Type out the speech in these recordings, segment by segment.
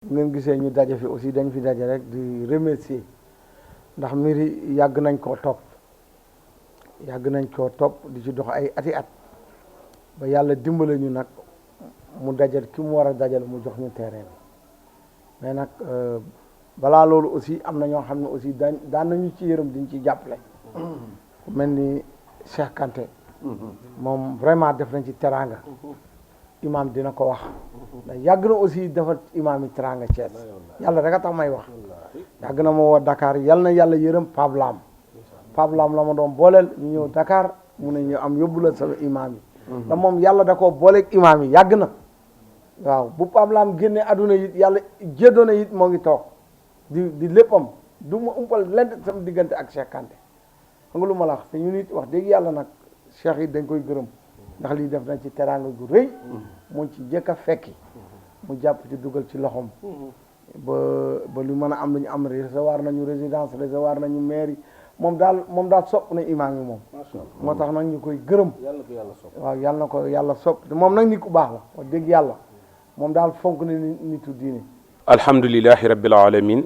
bu ngeen gisee ñu daje fi aussi dañ fi daje rek di remercier ndax mbir yi yàgg nañ koo topp di ci dox ay ati at ba yàlla dimbale ñu nag mu dajal ki mu war a dajal mu jox ñu terrain bi mais nag balaa loolu aussi am na ñoo xam ne aussi daan nañu ci yërëm diñ ci jàppale ku mel ni Cheikh Kanté moom vraiment def nañ ci teraanga imam dina ko wax ndax yàgg na aussi defal imam yi teraanga Thiès yàlla rek a tax may wax yàgg na ma woo Dakar yal na yàlla yërëm Pape Lam la ma doon booleel ñu ñëw Dakar mu ne ñu am yóbbu la sama imam yi ndax moom yàlla da koo booleeg imam yi yàgg na waaw bu Pape Lam génne adduna it yàlla jéddoona it moo ngi toog di léppam du ma umpal lent sama diggante ak Cheikh Kanté xam nga lu ma la wax te ñu nit wax dëgg yàlla nag Cheikh yi dañ koy gërëm ndax lii def nañ ci teraanga gu rëy mu ci jëkk a fekki mu jàpp ci dugal ci loxom ba lu mën a am lu ñu am recevoir nañu résidence recevoir nañu mairie moom daal sopp na imaam yi moom moo tax nag ñu koy gërëm waaw yàlla na ko yàlla sopp te moom nag nit ku baax la wax dëgg yàlla moom daal fonk na nitu diine. alhamdulilahi rabbil alamin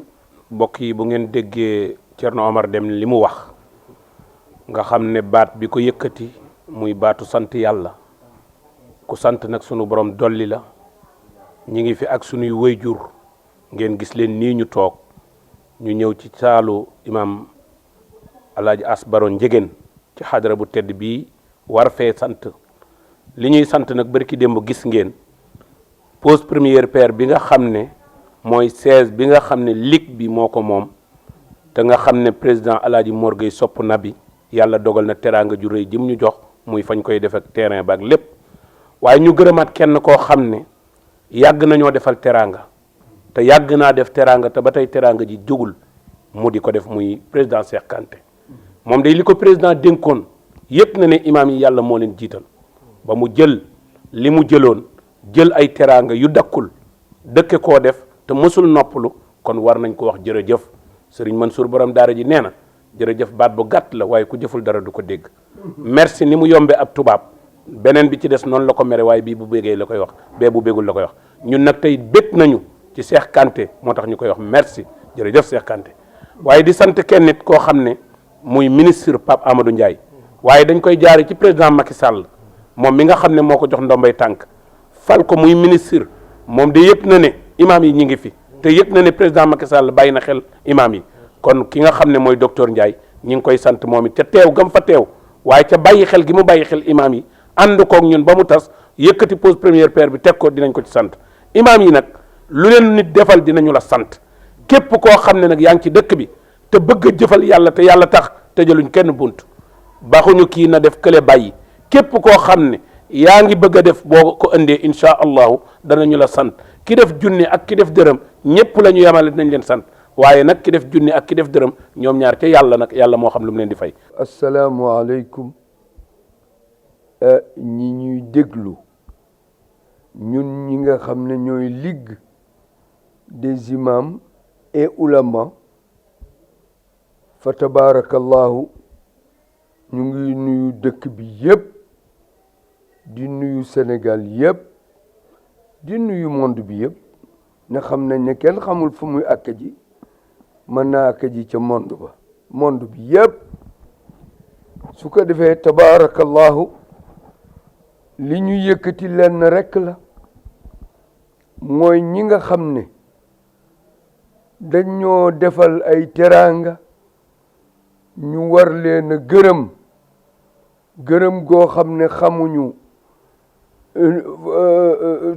mbokk yi bu ngeen déggee Thierno Omar Deme li mu wax nga xam ne baat bi ko yëkkati muy baatu sant yàlla ku sant nag sunu borom dolli la ñi ngi fi ak sunuy wayjur ngeen gis leen nii ñu toog ñu ñëw ci saalu imam alaaji As Baro Njegéen ci xadara bu tedd bii war fee sant li ñuy sant nag barki démb gis ngeen pose première pierre bi nga xam ne mooy 16 bi nga xam ne ligue bi moo ko moom te nga xam ne président alaaji Mor Gueye sopp na bi yàlla dogal na teraanga ju rëy jëm ñu jox muy fañ koy def ak terrain ba ak lépp waaye ñu gërëmaat kenn koo xam ne yàgg nañoo defal teraanga te yàgg naa def teraanga te ba tey teraanga ji jógul mu di ko def muy président Cheikh Kanté moom day li ko président dénkoon yëpp na ne imaam yi yàlla moo leen jiital ba mu jël li mu jëloon jël ay teraanga yu dakkul dëkke koo def te mësul noppalu kon war nañ ko wax jërëjëf Serigne Mansour borom daara ji nee na jërëjëf baat bu gàtt la waaye ku jëful dara du ko dégg merci ni mu yombe ab tubaab beneen bi ci des noonu la ko mere waaye bii bu bégee la koy wax bee bu bégul la koy wax ñun nag tey bég nañu ci Cheikh Kanté moo tax ñu koy wax merci jërëjëf Cheikh Kanté waaye di sant kenn nit koo xam ne muy ministre Pape Amadou Ndiaye waaye dañ koy jaare ci président Macky Sall moom mi nga xam ne moo ko jox ndombay tànk fal ko muy ministre moom de yëpp na ne imam yi ñi ngi fi te yëpp na ne président Macky Sall bàyyi na xel imam yi kon ki nga xam ne mooy docteur Ndiaye ñi ngi koy sant moom it ca teew gam fa teew waaye ca bàyyi xel gi mu bàyyi xel imam yi ànd koog ñun ba mu tas yëkkati pose première pierre bi teg ko dinañ ko ci sant imam yi nag lu leen nit defal dinañu la sant képp koo xam ne nag yaa ngi ci dëkk bi te bëgg a jëfal yàlla te yàlla tax tëjaluñ kenn bunt baxuñu kii na def kële bàyyi képp koo xam ne yaa ngi bëgg a def boo ko indee incha allahu danañu la sant ki def junni ak ki def dërëm ñëpp la ñu yemale dinañ leen sant waaye nag ki def junni ak ki def dërëm ñoom ñaar ca yàlla nag yàlla moo xam lu mu leen di fay. asalaamualeykum ñi ñuy déglu ñun ñi nga xam ne ñooy ligue des imams et oulémas fa tabarakallahu ñu ngi nuyu dëkk bi yëpp di nuyu Sénégal yëpp di nuyu monde bi yëpp ne xam nañ ne kenn xamul fu muy àkk ji mën naa àkk ji ca monde bi yëpp su ko defee tabarakallahu li ñu yëkkati lenn rekk la mooy ñi nga xam ne dañoo defal ay teraanga ñu war leen a gërëm goo xam ne xamuñu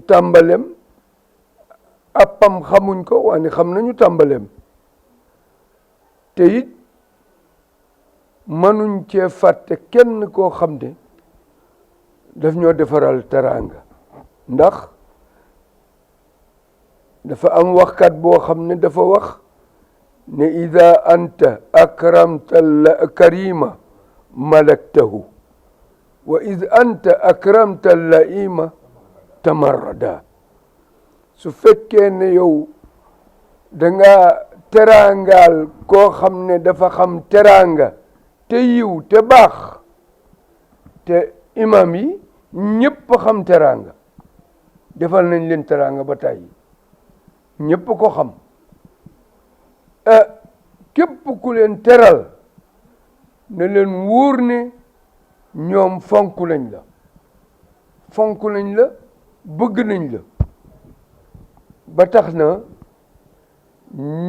tàmbalem appam xamuñ ko waaye xam nañu tàmbalem te it mënuñ cee fàtte kenn koo xam ne daf ñoo defaral teraanga ndax dafa am waxkat boo xam ne dafa wax ne ida anta akramta karima malaktahu wa id anta akramta laima tamarrada su fekkee ne yow danga teraangaal koo xam ne dafa xam teraanga te yiw te baax te imam yi ñëpp xam teraanga defal nañ leen teraanga ba tàyyi ñépp ko xam képp ku leen teral ne leen wóor ne ñoom fonk nañ la bëgg nañ la ba tax na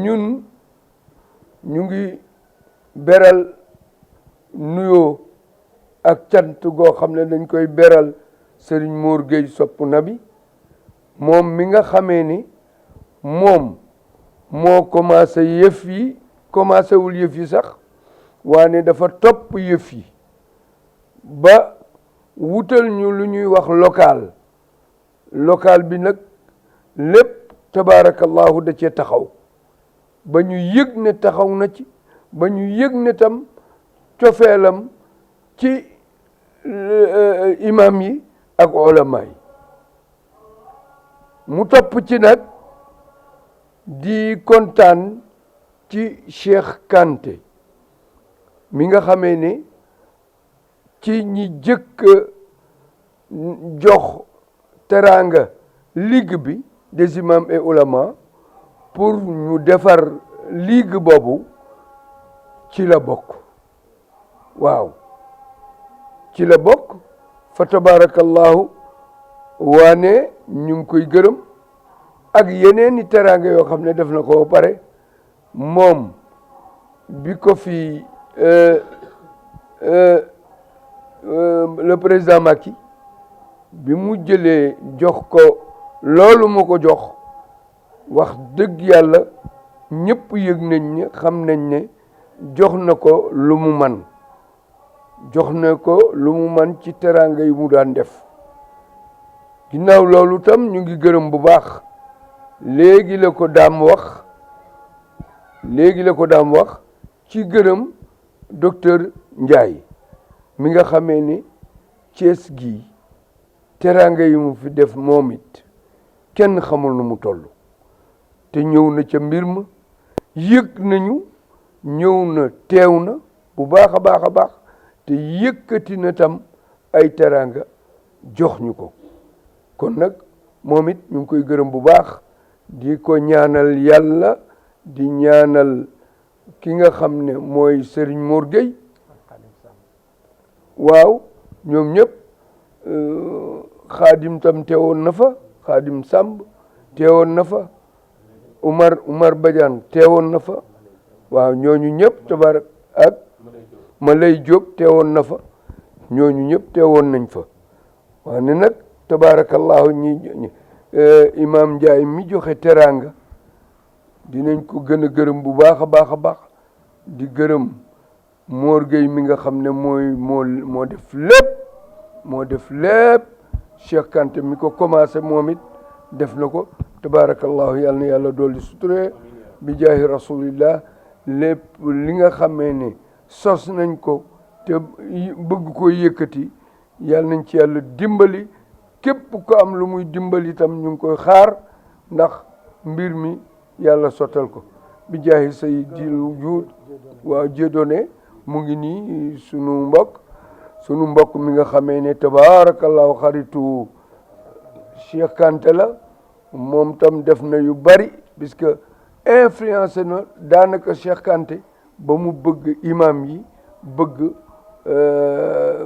ñun ñu ngi beral nuyoo ak cant goo xam ne dañ koy beral Serigne Mor Gueye Sopp Nabi moom mi nga xamee ni moom moo commencé yëf yi commencé wul yëf yi sax waane dafa topp yëf yi ba wutal ñu lu ñuy wax local bi nag lépp tabaarakallahu da cee taxaw ba ñu yëg ne taxaw na ci ba ñu yëg ne tam cofeelam ci imam yi ak ulama yi mu topp ci nag di kontaan ci Cheikh Kanté mi nga xamee ne ci ñi jëkk jox teraanga ligue bi des imams et ulama pour ñu defar ligue boobu ci la bokk waaw ci la bokk fa tabarakallahu waane ñu ngi koy gërëm ak yeneen i teraanga yoo xam ne def na ko ba pare moom bi ko fi le président Macky bi mu jëlee jox ko loolu mu ko jox wax dëgg yàlla ñëpp yëg nañ ne xam nañ ne jox na ko lu mu man ci teraanga yi mu daan def ginnaaw loolu tam ñu ngi gërëm bu baax léegi la ko daam wax ci gërëm docteur Ndiaye mi nga xamee ni Thiès gii teraanga yi mu fi def moom it kenn xamul nu mu toll te ñëw na ca mbir ma yëg nañu ñëw na teew na bu baax a baax te yëkkati na tam ay teraanga jox ñu ko kon nag moom it ñu ngi koy gërëm bu baax di ko ñaanal yàlla di ñaanal ki nga xam ne mooy Serigne Mor Gueye waaw ñoom ñëpp xaadim tam teewoon na fa xaadim Samb teewoon na fa Umar Badiane teewoon na fa waaw ñooñu ñëpp tabarak ak Malay Diop teewoon na fa ñooñu ñëpp teewoon nañ fa waaw ne nag tabarakallahu ñi imam Ndiaye mi joxe teraanga dinañ ko gën a gërëm bu baax a baax di gërëm Mor Gueye mi nga xam ne moo def lépp Cheikh Kanté mi ko commencé moom it def na ko tabarakallahu yàlla na yàlla dolli suturé bi jaahi rasulillah lépp li nga xamee ne sos nañ ko te bëgg ko yëkkati yàlla nañ ci yàlla dimbali képp ko am lu muy dimbali itam ñu ngi koy xaar ndax mbir mi yàlla sottal ko bi jaahi sayyidil wujud waaw jédoone mu ngi nii sunu mbokk mi nga xamee ne tabarakallahu xaritu Cheikh Kanté la moom tam def na yu bari puisque influencé na daanaka Cheikh Kanté ba mu bëgg imam yi bëgg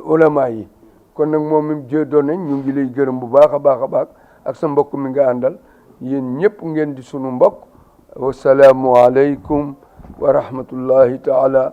ulama yi kon nag moom mi jédoone ñu ngi lay gërëm bu baax a baax ak sa mbokk mi nga àndal yéen ñëpp ngeen di sunu mbokk wasalaamu aleykum wa rahmatullahi taala